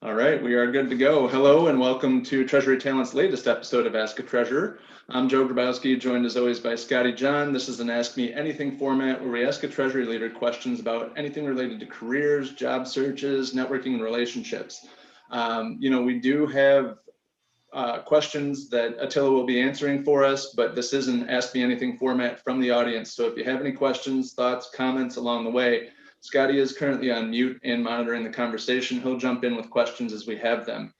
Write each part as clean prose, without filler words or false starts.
All right, we are good to go. Hello and welcome to Treasury Talent's latest episode of Ask a Treasurer. I'm Joe Grabowski, joined as always by Scotty John. This is an Ask Me Anything format where we ask a Treasury leader questions about anything related to careers, job searches, networking, and relationships. We do have questions that Attila will be answering for us, but this is an Ask Me Anything format from the audience. So if you have any questions, thoughts, comments along the way, Scotty is currently on mute and monitoring the conversation. He'll jump in with questions as we have them.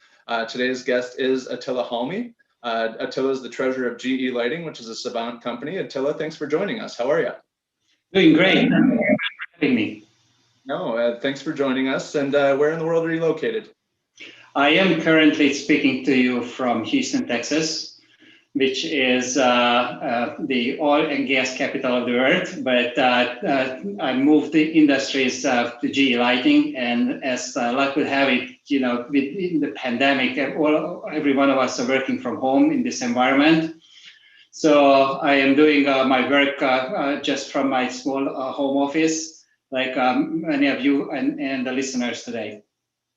Today's guest is Attila Halmy. Attila is the treasurer of GE Lighting, which is a Savant company. Attila, thanks for joining us. How are you? Doing great. Thank you for having me. No, thanks for joining us. And where in the world are you located? I am currently speaking to you from Houston, Texas, which is the oil and gas capital of the earth. But I moved the industries to GE Lighting, and as luck would have it, within the pandemic, every one of us are working from home in this environment. So I am doing my work just from my small home office, like many of you and the listeners today.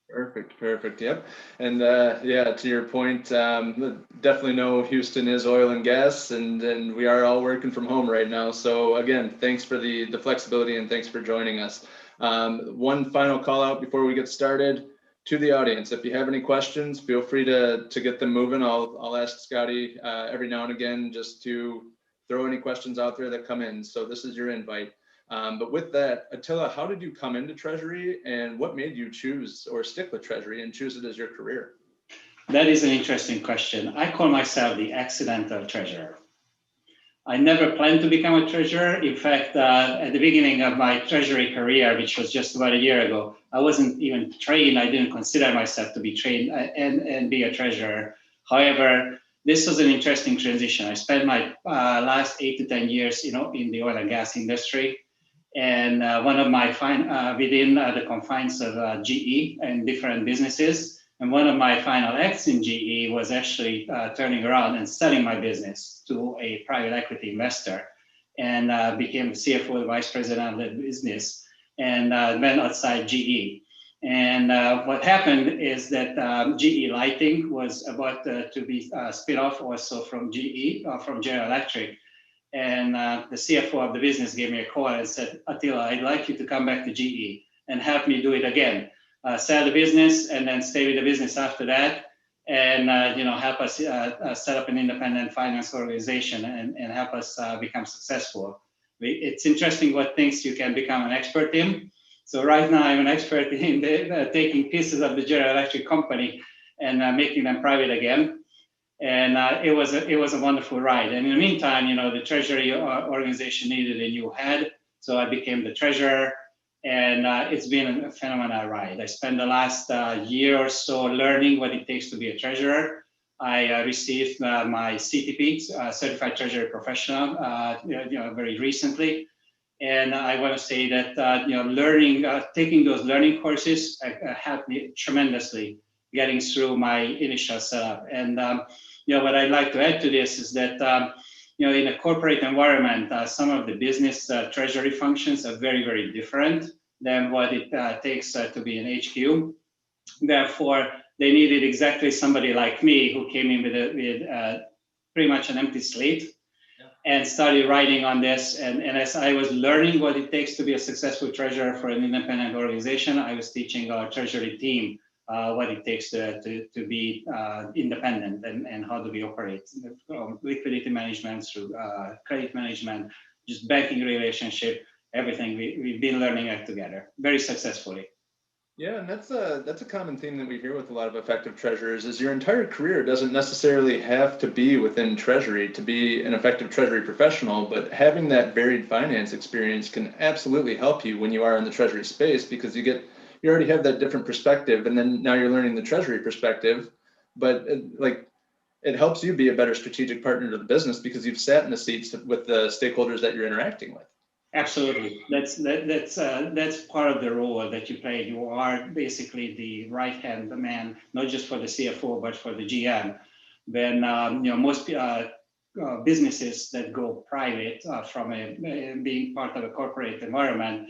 Perfect. Yep. And yeah, to your point, definitely know Houston is oil and gas, and we are all working from home right now. So again, thanks for the flexibility and thanks for joining us. One final call out before we get started to the audience. If you have any questions, feel free to get them moving. I'll ask Scotty every now and again just to throw any questions out there that come in. So this is your invite. But with that, Attila, how did you come into Treasury and what made you choose or stick with Treasury and choose it as your career? That is an interesting question. I call myself the accidental treasurer. I never planned to become a treasurer. In fact, at the beginning of my Treasury career, which was just about a year ago, I wasn't even trained. I didn't consider myself to be trained and be a treasurer. However, this was an interesting transition. I spent my last 8 to 10 years, in the oil and gas industry. And one of my within the confines of GE and different businesses. And one of my final acts in GE was actually turning around and selling my business to a private equity investor, and became CFO, the vice president of the business, and went outside GE. And what happened is that GE Lighting was about to be spin off also from GE, from General Electric. And the CFO of the business gave me a call and said, Attila, I'd like you to come back to GE and help me do it again. Sell the business and then stay with the business after that, and help us set up an independent finance organization and help us become successful. It's interesting what things you can become an expert in. So right now I'm an expert in taking pieces of the General Electric company and making them private again. And it was a wonderful ride. And in the meantime, the Treasury organization needed a new head, so I became the treasurer, and it's been a phenomenal ride. I spent the last year or so learning what it takes to be a treasurer. I received my CTP, Certified Treasury Professional, very recently, and I want to say that learning, taking those learning courses helped me tremendously getting through my initial setup. And what I'd like to add to this is that in a corporate environment, some of the business treasury functions are very, very different than what it takes to be an HQ. Therefore, they needed exactly somebody like me who came in with pretty much an empty slate and started writing on this. And as I was learning what it takes to be a successful treasurer for an independent organization, I was teaching our treasury team what it takes to be independent and how do we operate, liquidity management through credit management, just banking relationship, everything. We've been learning it together very successfully. Yeah, and that's a common theme that we hear with a lot of effective treasurers is your entire career doesn't necessarily have to be within Treasury to be an effective Treasury professional, but having that varied finance experience can absolutely help you when you are in the Treasury space because you already have that different perspective, and then now you're learning the Treasury perspective, but it helps you be a better strategic partner to the business because you've sat in the seats with the stakeholders that you're interacting with. Absolutely, that's part of the role that you play. You are basically the right hand man, not just for the CFO but for the GM. When most businesses that go private from being part of a corporate environment,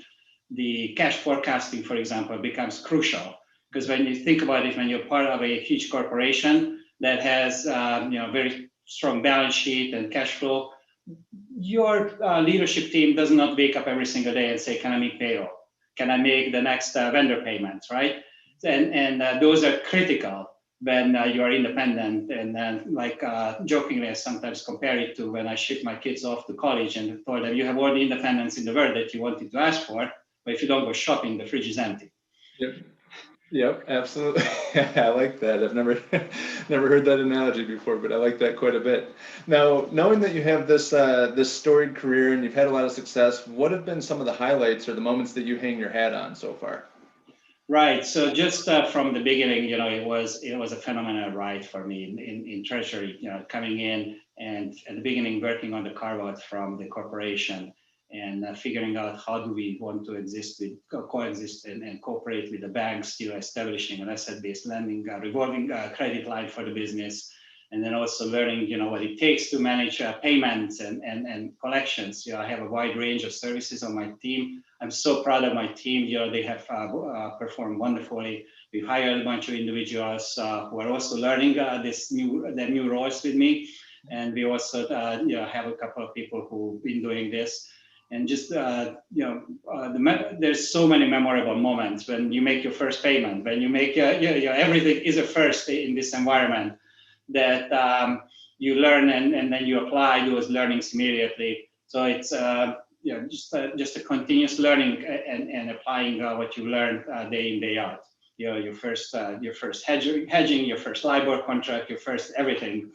the cash forecasting, for example, becomes crucial Because when you think about it, when you're part of a huge corporation that has very strong balance sheet and cash flow, your leadership team does not wake up every single day and say, can I make payroll? Can I make the next vendor payment, right? And those are critical when you are independent. And then, like jokingly, I sometimes compare it to when I ship my kids off to college and told them, you have all the independence in the world that you wanted to ask for, but if you don't go shopping, the fridge is empty. Yep. Yep, absolutely. I like that. I've never never heard that analogy before, but I like that quite a bit. Now, knowing that you have this storied career and you've had a lot of success, what have been some of the highlights or the moments that you hang your hat on so far? Right. So just from the beginning, it was a phenomenal ride for me in Treasury. Coming in and at the beginning working on the carve out from the corporation and figuring out how do we want to coexist and cooperate with the banks, establishing an asset-based lending, revolving credit line for the business, and then also learning, what it takes to manage payments and collections. I have a wide range of services on my team. I'm so proud of my team. They have performed wonderfully. We've hired a bunch of individuals who are also learning their new roles with me, and we also have a couple of people who've been doing this. And just there's so many memorable moments when you make your first payment, when you make everything is a first in this environment that you learn and then you apply those learnings immediately. So it's just a continuous learning and applying what you learn day in, day out. Your first hedging, your first LIBOR contract, your first everything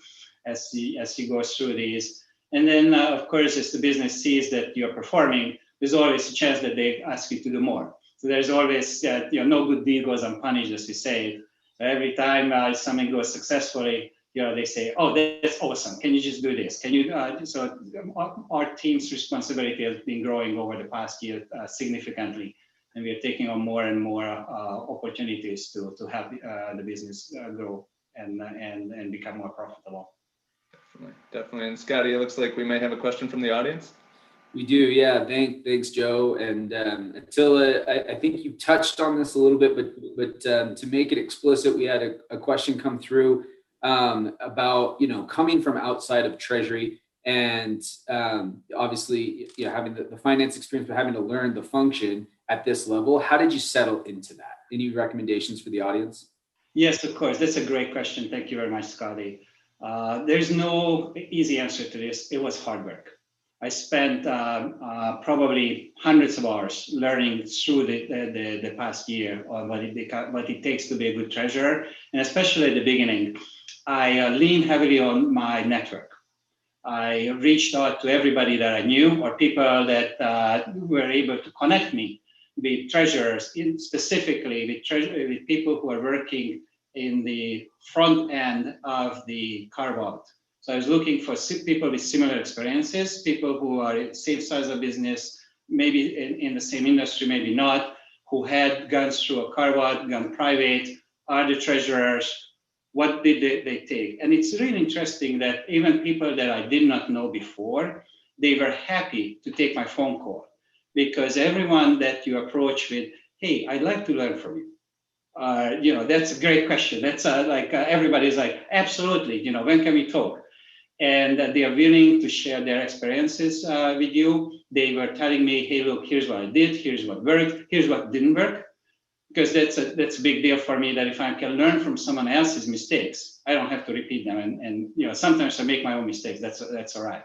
as you go through these. And then, of course, as the business sees that you're performing, there's always a chance that they ask you to do more. So there's always, no good deed goes unpunished, as we say. Every time something goes successfully, they say, oh, that's awesome. Can you just do this? Can you? So our team's responsibility has been growing over the past year significantly. And we are taking on more and more opportunities to help the business grow and become more profitable. Definitely. And Scotty, it looks like we might have a question from the audience. We do, yeah. Thanks, Joe. And Attila, I think you touched on this a little bit, but to make it explicit, we had a question come through about coming from outside of Treasury and obviously having the finance experience, but having to learn the function at this level. How did you settle into that? Any recommendations for the audience? Yes, of course. That's a great question. Thank you very much, Scotty. There's no easy answer to this. It was hard work. I spent probably hundreds of hours learning through the past year on what it takes to be a good treasurer. And especially at the beginning, I leaned heavily on my network. I reached out to everybody that I knew or people that were able to connect me with treasurers, specifically with people who are working in the front end of the carve-out. So I was looking for people with similar experiences, people who are the same size of business, maybe in the same industry, maybe not, who had gone through a carve-out, gone private, are the treasurers, what did they take? And it's really interesting that even people that I did not know before, they were happy to take my phone call because everyone that you approach with, hey, I'd like to learn from you. That's a great question. That's everybody's like, absolutely, when can we talk? And they are willing to share their experiences with you. They were telling me, hey, look, here's what I did, here's what worked, here's what didn't work. Because that's a big deal for me that if I can learn from someone else's mistakes, I don't have to repeat them. And sometimes I make my own mistakes, that's all right.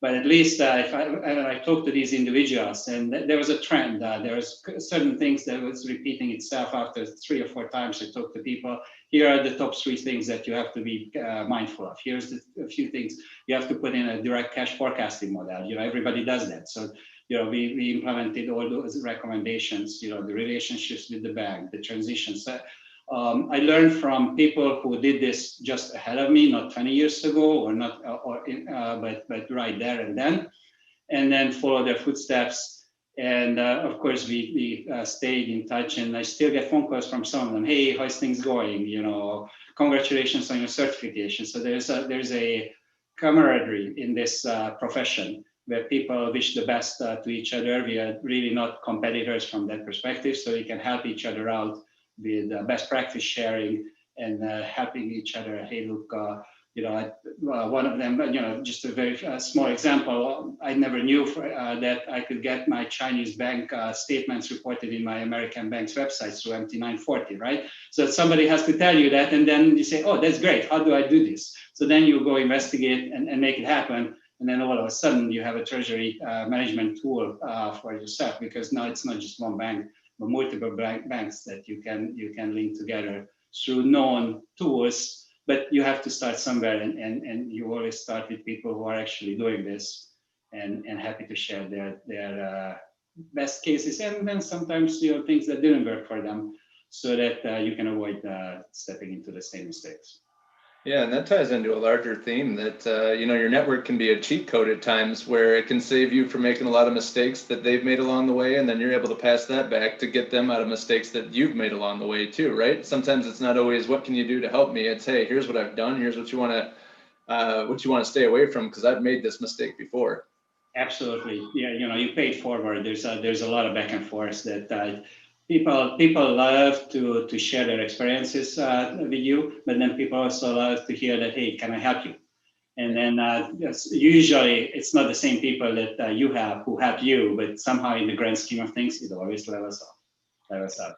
But at least if I talk to these individuals, and there was a trend, there was certain things that was repeating itself after 3 or 4 times I talked to people. Here are the top 3 things that you have to be mindful of. Here's a few things you have to put in a direct cash forecasting model. Everybody does that. So, we implemented all those recommendations, the relationships with the bank, the transitions. I learned from people who did this just ahead of me, not 20 years ago, but right there and then follow their footsteps. And of course, we stayed in touch, and I still get phone calls from some of them. Hey, how's things going? Congratulations on your certification. So there's a camaraderie in this profession where people wish the best to each other. We are really not competitors from that perspective, so we can help each other out best practice sharing and helping each other. Hey, look, one of them, just a very small example. I never knew that I could get my Chinese bank statements reported in my American bank's website through MT940, right? So somebody has to tell you that, and then you say, oh, that's great. How do I do this? So then you go investigate and make it happen. And then all of a sudden you have a treasury management tool for yourself, because now it's not just one bank, but multiple banks that you can link together through known tools. But you have to start somewhere, and you always start with people who are actually doing this and happy to share their best cases, and then sometimes things that didn't work for them, so that you can avoid stepping into the same mistakes. Yeah, and that ties into a larger theme that, your network can be a cheat code at times, where it can save you from making a lot of mistakes that they've made along the way, and then you're able to pass that back to get them out of mistakes that you've made along the way too, right? Sometimes it's not always what can you do to help me. It's, hey, here's what I've done. Here's what you want to stay away from, because I've made this mistake before. Absolutely, yeah. You pay it forward. There's a lot of back and forth that people love to share their experiences with you, but then people also love to hear that, hey, can I help you? And then usually it's not the same people that you have who help you, but somehow in the grand scheme of things, it always levels up.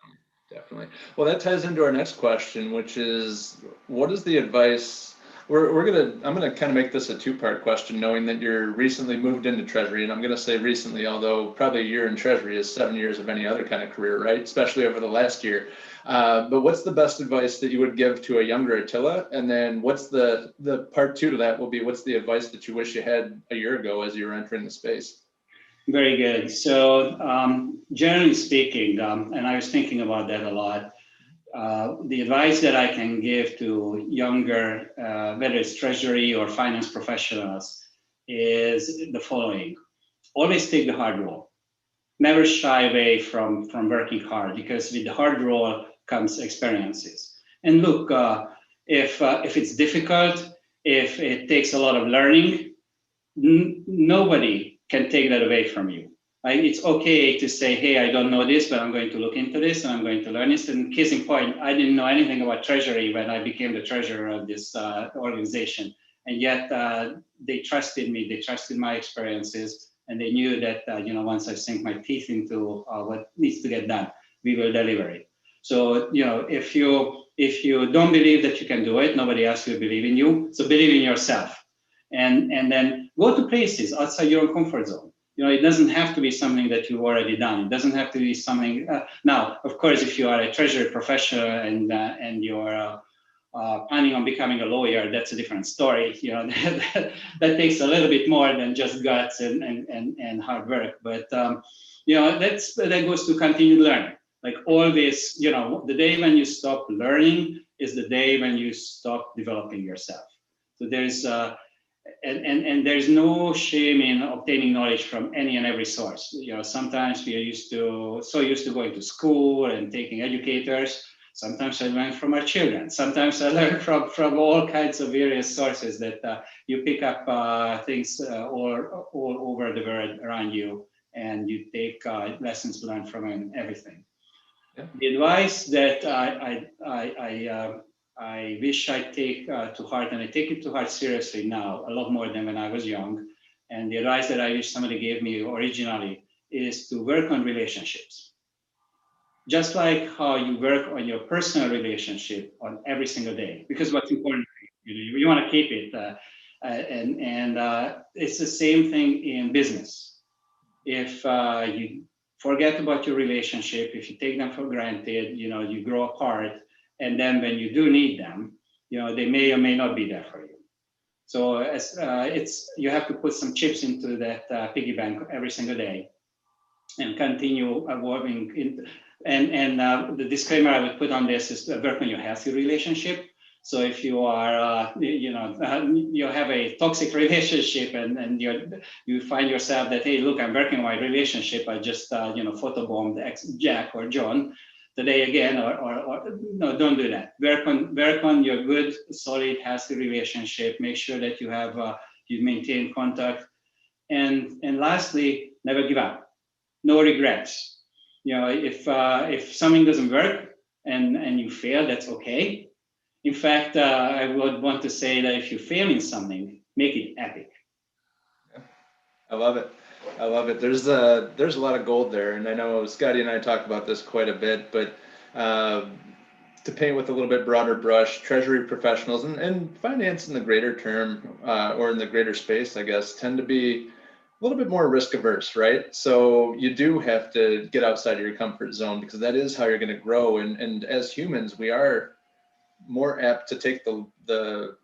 Definitely. Well, that ties into our next question, which is, what is the advice? I'm gonna kind of make this a two-part question, knowing that you're recently moved into Treasury, and I'm gonna say recently, although probably a year in Treasury is 7 years of any other kind of career, right? Especially over the last year. But what's the best advice that you would give to a younger Attila? And then what's the part two to that will be, what's the advice that you wish you had a year ago as you were entering the space? Very good. So generally speaking, and I was thinking about that a lot, the advice that I can give to younger, whether it's treasury or finance professionals, is the following. Always take the hard role. Never shy away from working hard, because with the hard role comes experiences. And look, if it's difficult, if it takes a lot of learning, nobody can take that away from you. It's okay to say, hey, I don't know this, but I'm going to look into this and I'm going to learn this. And case in point, I didn't know anything about Treasury when I became the treasurer of this organization. And yet they trusted me, they trusted my experiences, and they knew that, once I sink my teeth into what needs to get done, we will deliver it. So, if you don't believe that you can do it, nobody else will believe in you. So believe in yourself. And then go to places outside your own comfort zone. It doesn't have to be something that you've already done. It doesn't have to be something. Now, of course, if you are a treasury professional and you're planning on becoming a lawyer, that's a different story. That takes a little bit more than just guts and hard work. But that goes to continued learning. Like always, the day when you stop learning is the day when you stop developing yourself. So there's and there's no shame in obtaining knowledge from any and every source. Sometimes we are so used to going to school and taking educators. Sometimes I learn from our children. Sometimes I learn from all kinds of various sources that you pick up things all over the world around you, and you take lessons learned from everything. Yeah. The advice that I wish I take to heart, and I take it to heart seriously now, a lot more than when I was young. And the advice that I wish somebody gave me originally is to work on relationships. Just like how you work on your personal relationship on every single day, because what's important, you want to keep it. And it's the same thing in business. If you forget about your relationship, if you take them for granted, you grow apart. And then when you do need them, they may or may not be there for you. So you have to put some chips into that piggy bank every single day and continue evolving. And the disclaimer I would put on this is to work on your healthy relationship. So if you are, you have a toxic relationship and you find yourself that, hey, look, I'm working on my relationship. I just, photobombed Jack or John today again, or no, don't do that. Work on your good, solid, healthy relationship. Make sure that you maintain contact. And lastly, never give up. No regrets. If something doesn't work and you fail, that's okay. In fact, I would want to say that if you fail in something, make it epic. I love it. I love it. There's a lot of gold there, and I know Scotty and I talk about this quite a bit, but to paint with a little bit broader brush, treasury professionals and finance in the greater term, or in the greater space, I guess, tend to be a little bit more risk averse, right? So you do have to get outside of your comfort zone, because that is how you're going to grow. And as humans, we are more apt to take the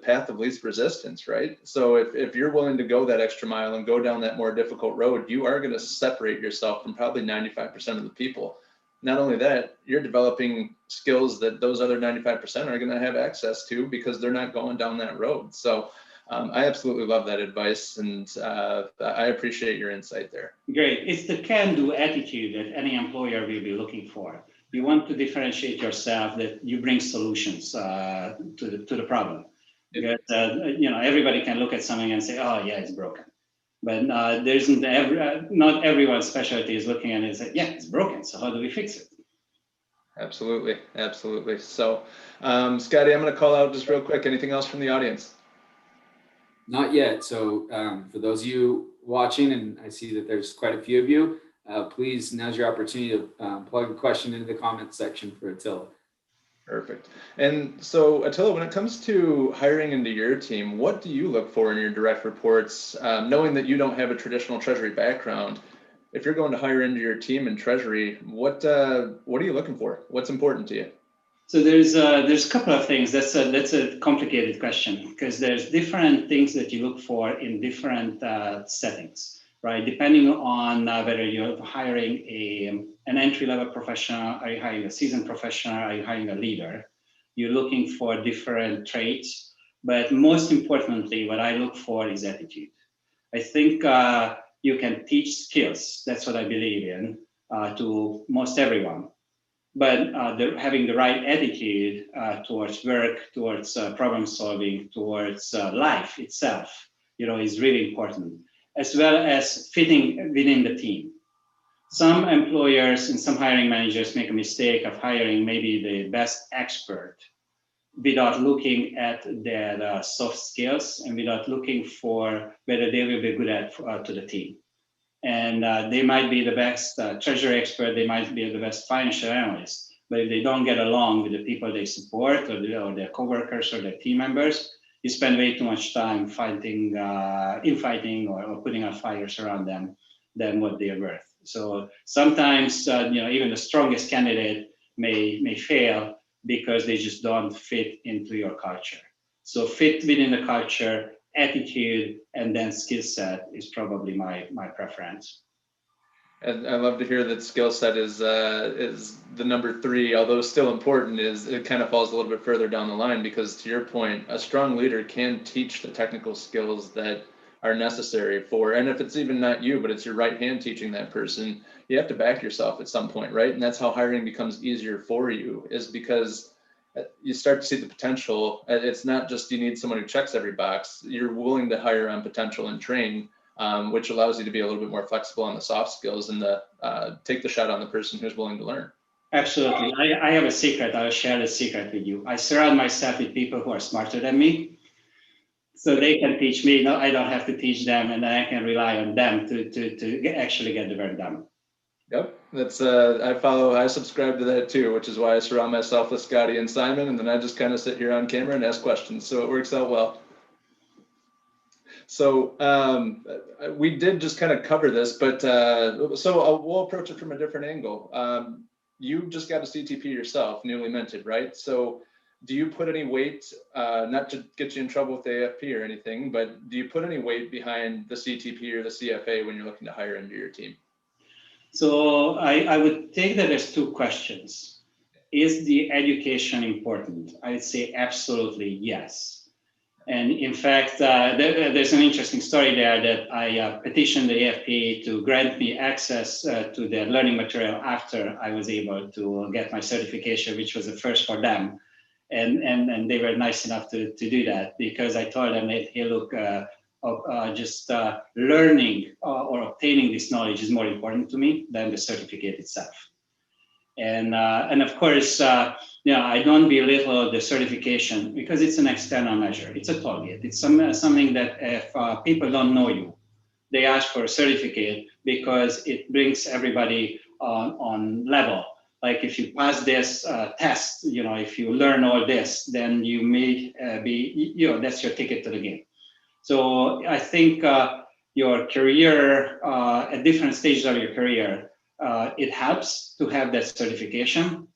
path of least resistance, right? So if you're willing to go that extra mile and go down that more difficult road, you are going to separate yourself from probably 95% of the people. Not only that, you're developing skills that those other 95% are going to have access to, because they're not going down that road. So I absolutely love that advice, and I appreciate your insight there. Great. It's the can-do attitude that any employer will be looking for. You want to differentiate yourself, that you bring solutions to the problem. Because everybody can look at something and say, "Oh yeah, it's broken," but not everyone's specialty is looking at it and say, "Yeah, it's broken. So how do we fix it?" Absolutely, absolutely. So, Scotty, I'm going to call out just real quick. Anything else from the audience? Not yet. So for those of you watching, and I see that there's quite a few of you, please, now's your opportunity to plug a question into the comments section for Attila. Perfect. And so, Attila, when it comes to hiring into your team, what do you look for in your direct reports, knowing that you don't have a traditional treasury background? If you're going to hire into your team in treasury, what are you looking for? What's important to you? So there's a couple of things. That's a complicated question, because there's different things that you look for in different settings, right? Depending on whether you're hiring an entry-level professional, are you hiring a seasoned professional, are you hiring a leader? You're looking for different traits, but most importantly, what I look for is attitude. I think you can teach skills. That's what I believe in, to most everyone. But having the right attitude towards work, towards problem solving, towards life itself, is really important, as well as fitting within the team. Some employers and some hiring managers make a mistake of hiring maybe the best expert without looking at their soft skills and without looking for whether they will be good at to the team. And they might be the best treasury expert, they might be the best financial analyst, but if they don't get along with the people they support, or their coworkers or their team members, you spend way too much time infighting or putting out fires around them than what they're worth. So sometimes even the strongest candidate may fail because they just don't fit into your culture. So fit within the culture, attitude, and then skill set is probably my preference. And I love to hear that skill set is the number 3, although still important. It kind of falls a little bit further down the line, because to your point, a strong leader can teach the technical skills that are necessary for, and if it's even not you, but it's your right hand teaching that person, you have to back yourself at some point, right? And that's how hiring becomes easier for you, is because you start to see the potential. It's not just you need someone who checks every box. You're willing to hire on potential and train, which allows you to be a little bit more flexible on the soft skills and take the shot on the person who's willing to learn. Absolutely. I have a secret. I'll share the secret with you. I surround myself with people who are smarter than me, so they can teach me. No, I don't have to teach them, and I can rely on them to actually get the work done. Yep, that's I subscribe to that too, which is why I surround myself with Scotty and Simon, and then I just kind of sit here on camera and ask questions, so it works out well. So we did just kind of cover this, but we'll approach it from a different angle. You just got a CTP yourself, newly minted, right? So do you put any weight, not to get you in trouble with the AFP or anything, but do you put any weight behind the CTP or the CFA when you're looking to hire into your team? So I would take that as 2 questions. Is the education important? I'd say absolutely yes. And in fact, there's an interesting story there that I petitioned the AFP to grant me access to their learning material after I was able to get my certification, which was the first for them. And they were nice enough to do that, because I told them that, hey, look, learning or obtaining this knowledge is more important to me than the certificate itself. And of course, I don't belittle the certification because it's an external measure. It's a target. It's something that if people don't know you, they ask for a certificate because it brings everybody on level. Like if you pass this test, if you learn all this, then you may be, that's your ticket to the game. So I think your career, at different stages of your career, it helps to have that certification.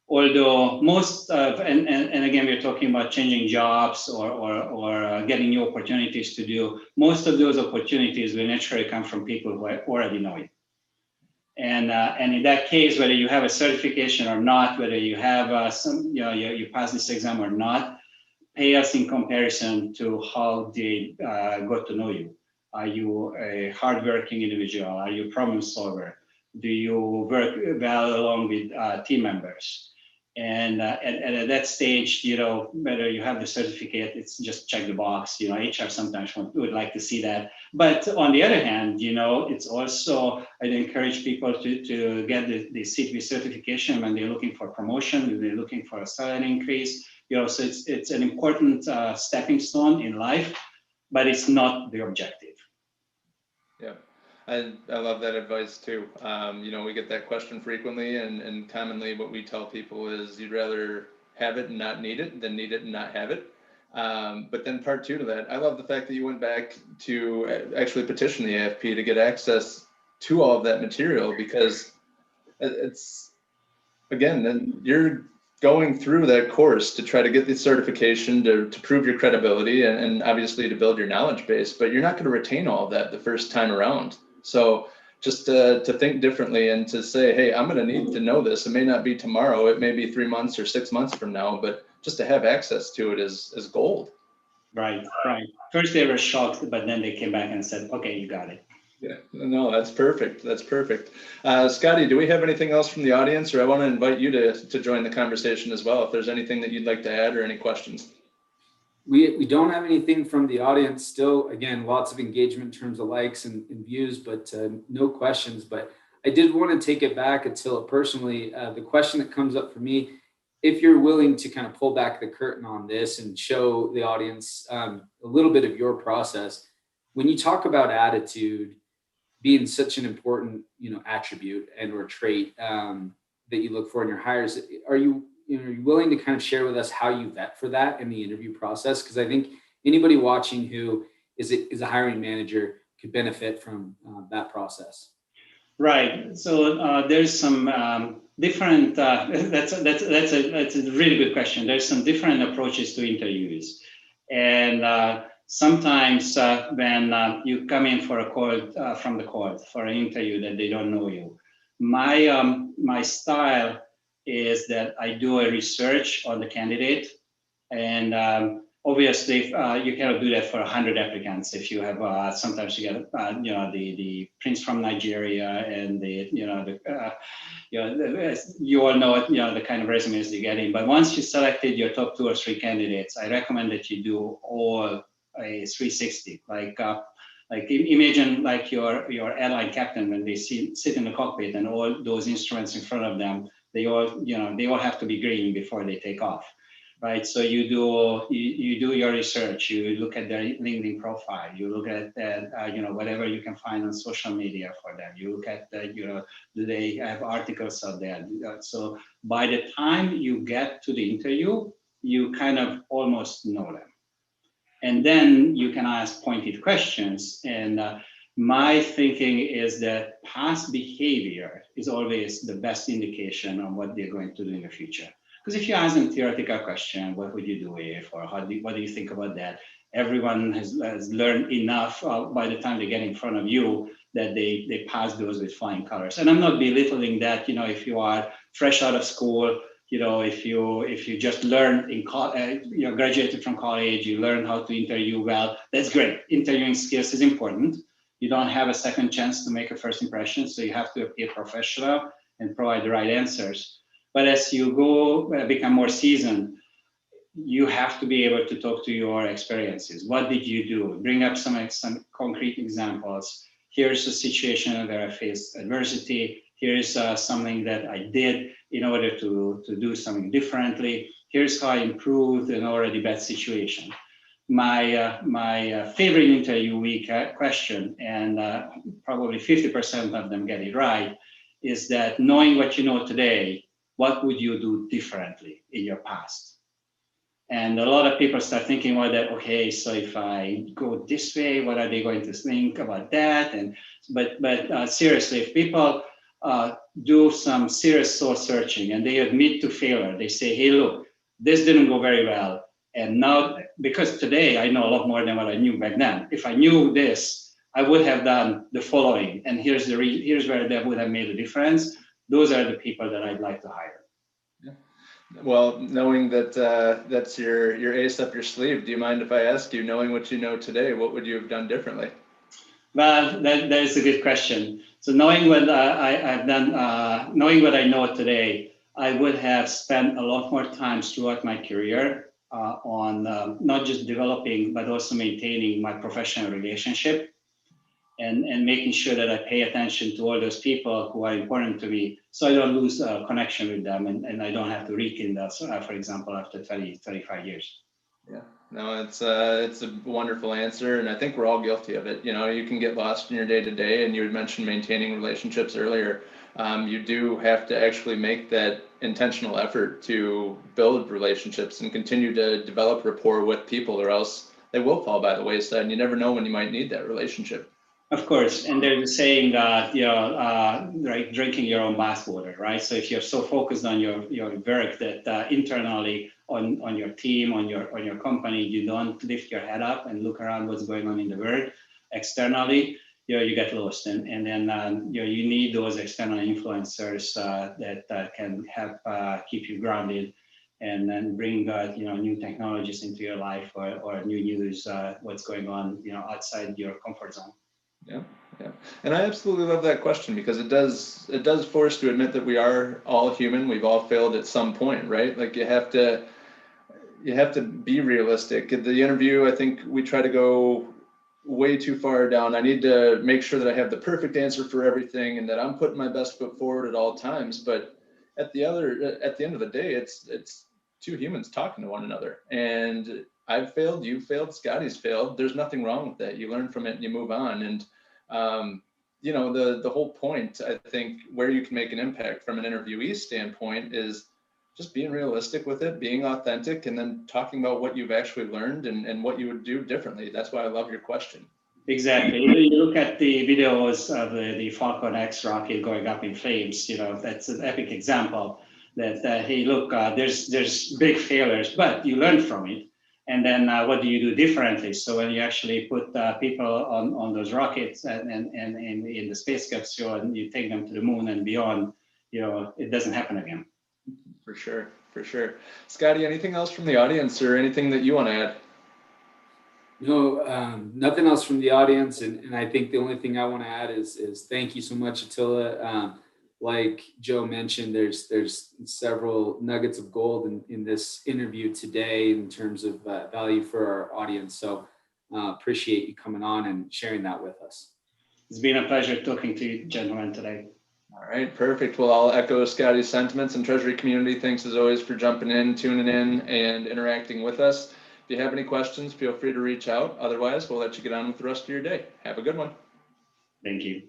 Although most of, and again, we're talking about changing jobs or getting new opportunities to do, most of those opportunities will naturally come from people who already know you. And in that case, whether you have a certification or not, whether you have you pass this exam or not, pay us in comparison to how they got to know you. Are you a hardworking individual? Are you a problem solver? Do you work well along with team members? And at that stage, whether you have the certificate, it's just check the box. HR sometimes would like to see that. But on the other hand, it's also, I'd encourage people to get the CTV certification when they're looking for promotion, when they're looking for a salary increase. So it's an important stepping stone in life, but it's not the objective. Yeah. I love that advice too. We get that question frequently, and commonly what we tell people is you'd rather have it and not need it than need it and not have it. But then part two to that, I love the fact that you went back to actually petition the AFP to get access to all of that material, because it's, again, then you're going through that course to try to get the certification to prove your credibility and obviously to build your knowledge base, but you're not going to retain all of that the first time around. So just to think differently and to say, hey, I'm going to need to know this. It may not be tomorrow. It may be 3 months or 6 months from now, but just to have access to it is gold. Right. First they were shocked, but then they came back and said, okay, you got it. Yeah, no, that's perfect. That's perfect. Scotty, do we have anything else from the audience, or I want to invite you to join the conversation as well, if there's anything that you'd like to add or any questions? We don't have anything from the audience still. Again, lots of engagement in terms of likes and views, but no questions. But I did want to take it back, Attila, personally. The question that comes up for me, if you're willing to kind of pull back the curtain on this and show the audience a little bit of your process, when you talk about attitude being such an important, attribute and or trait that you look for in your hires, are you willing to kind of share with us how you vet for that in the interview process? Because I think anybody watching who is a hiring manager could benefit from that process. Right. So there's some different. That's a really good question. There's some different approaches to interviews, and sometimes when you come in for a call from the court for an interview that they don't know you, my style is that I do a research on the candidate, and obviously you cannot do that for 100 applicants. If you have sometimes you get the prince from Nigeria and you all know the kind of resumes you're getting. But once you selected your top 2 or 3 candidates, I recommend that you do all a 360. Like imagine like your airline captain when they sit in the cockpit and all those instruments in front of them. They all have to be green before they take off, right? So you do your research. You look at their LinkedIn profile. You look at whatever you can find on social media for them. You look at do they have articles out there? So by the time you get to the interview, you kind of almost know them, and then you can ask pointed questions. And my thinking is that past behavior is always the best indication on what they're going to do in the future. Because if you ask them theoretical question, what would you do if, or what do you think about that? Everyone has learned enough by the time they get in front of you that they pass those with flying colors. And I'm not belittling that, if you are fresh out of school, if you just learned in graduated from college, you learn how to interview well, that's great. Interviewing skills is important. You don't have a second chance to make a first impression, so you have to appear professional and provide the right answers. But as you go become more seasoned, you have to be able to talk to your experiences. What did you do? Bring up some concrete examples. Here's a situation where I faced adversity. Here's something that I did in order to do something differently. Here's how I improved an already bad situation. My favorite interviewee question, and probably 50% of them get it right, is that knowing what you know today, what would you do differently in your past? And a lot of people start thinking about that. Okay, so if I go this way, what are they going to think about that? And but seriously, if people do some serious soul searching and they admit to failure, they say, hey, look, this didn't go very well. And now, because today I know a lot more than what I knew back then. If I knew this, I would have done the following. And here's where that would have made a difference. Those are the people that I'd like to hire. Yeah. Well, knowing that that's your ace up your sleeve, do you mind if I ask you, knowing what you know today, what would you have done differently? Well, that is a good question. So knowing what I've done, knowing what I know today, I would have spent a lot more time throughout my career on not just developing, but also maintaining my professional relationship and making sure that I pay attention to all those people who are important to me, so I don't lose a connection with them and I don't have to rekindle, for example, after 35 years. Yeah, no, it's a wonderful answer, and I think we're all guilty of it. You know, you can get lost in your day to day, and you had mentioned maintaining relationships earlier. You do have to actually make that intentional effort to build relationships and continue to develop rapport with people, or else they will fall by the wayside, and you never know when you might need that relationship. Of course, and there's a saying that right, drinking your own bathwater, right? So if you're so focused on your work that internally on your team, on your company, you don't lift your head up and look around what's going on in the world externally, you get lost, and then you need those external influencers that can help keep you grounded, and then bring new technologies into your life or new news, what's going on outside your comfort zone. Yeah, yeah, and I absolutely love that question, because it does force to admit that we are all human. We've all failed at some point, right? Like you have to be realistic. In the interview, I think we try to go way too far down. I need to make sure that I have the perfect answer for everything and that I'm putting my best foot forward at all times. But at the end of the day, it's two humans talking to one another. And I've failed, you failed, Scotty's failed. There's nothing wrong with that. You learn from it and you move on. And the whole point, I think, where you can make an impact from an interviewee standpoint is just being realistic with it, being authentic, and then talking about what you've actually learned and what you would do differently. That's why I love your question. Exactly. You look at the videos of the Falcon X rocket going up in flames. That's an epic example that hey, look, there's big failures, but you learn from it. And then what do you do differently? So when you actually put people on those rockets and in the space capsule and you take them to the moon and beyond, it doesn't happen again. For sure, for sure. Scotty, anything else from the audience or anything that you want to add? No, nothing else from the audience. And I think the only thing I want to add is thank you so much, Attila. Like Joe mentioned, there's several nuggets of gold in this interview today in terms of value for our audience. So appreciate you coming on and sharing that with us. It's been a pleasure talking to you gentlemen today. All right, perfect. Well, I'll echo Scotty's sentiments, and Treasury community, thanks as always for jumping in, tuning in, and interacting with us. If you have any questions, feel free to reach out. Otherwise, we'll let you get on with the rest of your day. Have a good one. Thank you.